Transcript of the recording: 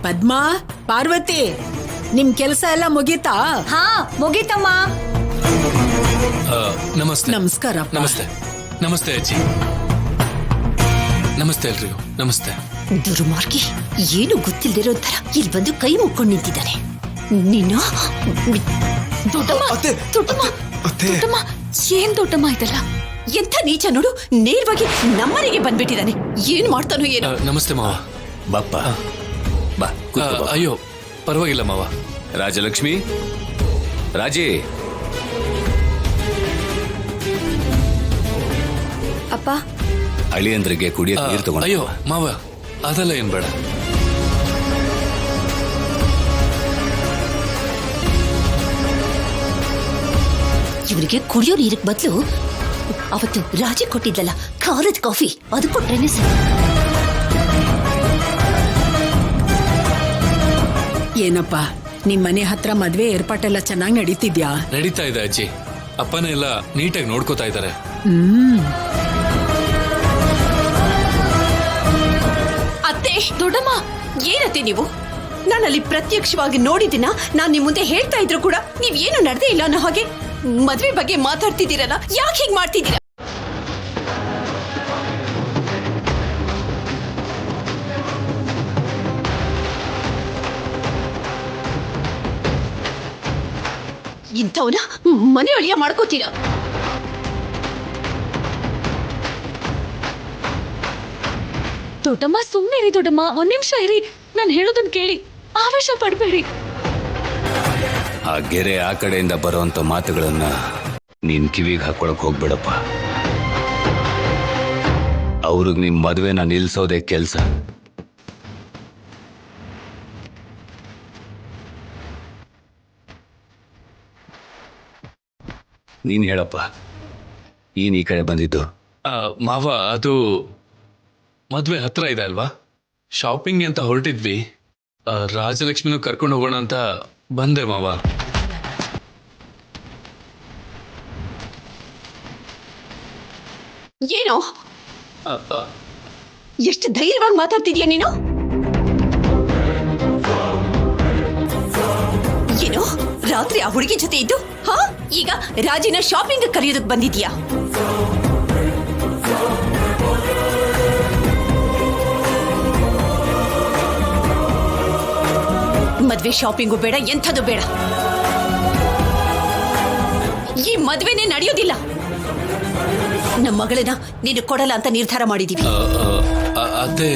ಪದ್ಮಾ, ಪಾರ್ವತಿ, ನಿಮ್ ಕೆಲ್ಸ ಎಲ್ಲ ಮುಗೀತಾ? ಹಾ ಮುಗೀತಮ್ಮ. ನಮಸ್ತೆ. ನಮಸ್ಕಾರ. ನಮಸ್ತೆ. ನಮಸ್ತೆ ಅಜ್ಜಿ. ನಮಸ್ತೆ ಎಲ್ರಿಗೂ. ನಮಸ್ತೆ. ದುರ್ಮಾರ್ಗಿ, ಏನು ಗೊತ್ತಿಲ್ದಿರೋ ತರ ಇಲ್ಲಿ ಬಂದು ಕೈ ಮುಕ್ಕೊಂಡು ನಿಂತಿದ್ದಾನೆ. ನೀನು ದೊಡ್ಡಮ್ಮ, ದೊಡ್ಡಮ್ಮ, ದೊಡ್ಡಮ್ಮ, ಏನ್ ದೊಡ್ಡಮ್ಮ ಇದಲ್ಲ? ಎಂಥ ನೀಚ ನೋಡು, ನೇರವಾಗಿ ನಮ್ಮನೆಗೆ ಬಂದ್ಬಿಟ್ಟಿದ್ದಾನೆ. ಏನ್ ಮಾಡ್ತಾನೋ ಏನು. ನಮಸ್ತೆ ಮಾವ. ಬಾಪ್ಪ ಬಾ. ಅಯ್ಯೋ ಪರವಾಗಿಲ್ಲ ಮಾವ. ರಾಜಲಕ್ಷ್ಮಿ, ರಾಜಿ, ಅಪ್ಪ ಅಳಿಯಂದ್ರಿಗೆ ಕುಡಿಯಕ್ಕೆ ನೀರು ತಗೊಂಡು. ಅಯ್ಯೋ ಮಾವ, ಅದೆಲ್ಲ ಏನ್ ಬೇಡ. ಇವರಿಗೆ ಕುಡಿಯೋ ನೀರಿಗೆ ಬದಲು ಅವತ್ತು ರಾಜಿ ಕೊಟ್ಟಿದ್ದಲ್ಲ ಖಾರದ ಕಾಫಿ, ಅದು ಕೊಟ್ರೇನೆ ಸರ್. ಏನಪ್ಪ, ನಿಮ್ ಮನೆ ಹತ್ರ ಮದ್ವೆ ಏರ್ಪಾಟೆಲ್ಲ ಚೆನ್ನಾಗಿ ನಡೀತಿದ್ಯಾ? ನಡೀತಾ ಇದೆ ಅಜ್ಜಿ. ಅಪ್ಪನೇ ಎಲ್ಲ ನೀಟಾಗಿ ನೋಡ್ಕೋತಾ ಇದ್ದಾರೆ. ಅತ್ತೆ, ದೊಡ್ಡಮ್ಮ, ಏನತ್ತೆ ನೀವು? ನಾನಲ್ಲಿ ಪ್ರತ್ಯಕ್ಷವಾಗಿ ನೋಡಿದ್ದೀನ. ನಾನ್ ನಿಮ್ ಮುಂದೆ ಹೇಳ್ತಾ ಇದ್ರು ಕೂಡ ನೀವ್ ಏನು ನಡೆದೇ ಇಲ್ಲ ಅನ್ನೋ ಹಾಗೆ ಮದ್ವೆ ಬಗ್ಗೆ ಮಾತಾಡ್ತಿದ್ದೀರಲ್ಲ, ಯಾಕೆ ಹೀಗ್ ಮಾಡ್ತಿದ್ದೀರಾ? ಇಂಥವನ ಮನೆ ಒಳಿಯ ಮಾಡ್ಕೋತೀರಾ? ದೊಡ್ಡಮ್ಮ ಸುಮ್ಮನೆ ಇರಿ. ದೊಡ್ಡಮ್ಮ ಒಂದ್ ನಿಮಿಷ ಇರಿ, ನಾನು ಹೇಳೋದನ್ನ ಕೇಳಿ. ಆವೇಶ ಪಡ್ಬೇಡಿ. ಆ ಗೆರೆ ಆ ಕಡೆಯಿಂದ ಬರುವಂತ ಮಾತುಗಳನ್ನ ನೀನ್ ಕಿವಿಗೆ ಹಾಕೊಳಕ್ ಹೋಗ್ಬೇಡಪ್ಪ. ಅವ್ರಿಗೆ ನಿಮ್ ಮದ್ವೆನ ನಿಲ್ಸೋದೇ ಕೆಲ್ಸ. ನೀನ್ ಹೇಳಪ್ಪ, ಏನ್ ಈ ಕಡೆ ಬಂದಿದ್ದು? ಮಾವ, ಅದು ಮದ್ವೆ ಹತ್ರ ಇದೆ ಅಲ್ವಾ, ಶಾಪಿಂಗ್ ಅಂತ ಹೊರಟಿದ್ವಿ. ರಾಜಲಕ್ಷ್ಮಿನೂ ಕರ್ಕೊಂಡು ಹೋಗೋಣ ಅಂತ ಬಂದೆ ಮಾವ. ಏನೋ ಎಷ್ಟು ಧೈರ್ಯವಾಗಿ ಮಾತಾಡ್ತಿದ್ಯಾ ನೀನು? ಏನು ರಾತ್ರಿ ಆ ಹುಡುಗಿ ಜೊತೆ ಇದ್ದು ಹಾ ಈಗ ರಾಜಿನ ಶಾಪಿಂಗ್ ಕರೆಯೋದಕ್ಕೆ ಬಂದಿದ್ಯಾ? ಮದ್ವೆ ಶಾಪಿಂಗು ಬೇಡ, ಎಂಥದ್ದು ಬೇಡ. ಈ ಮದ್ವೆನೇ ನಡೆಯೋದಿಲ್ಲ. ನಮ್ಮ ಮಗಳನ್ನ ನೀನು ಕೊಡಲ್ಲ ಅಂತ ನಿರ್ಧಾರ ಮಾಡಿದೀವಿ. ಅದೇ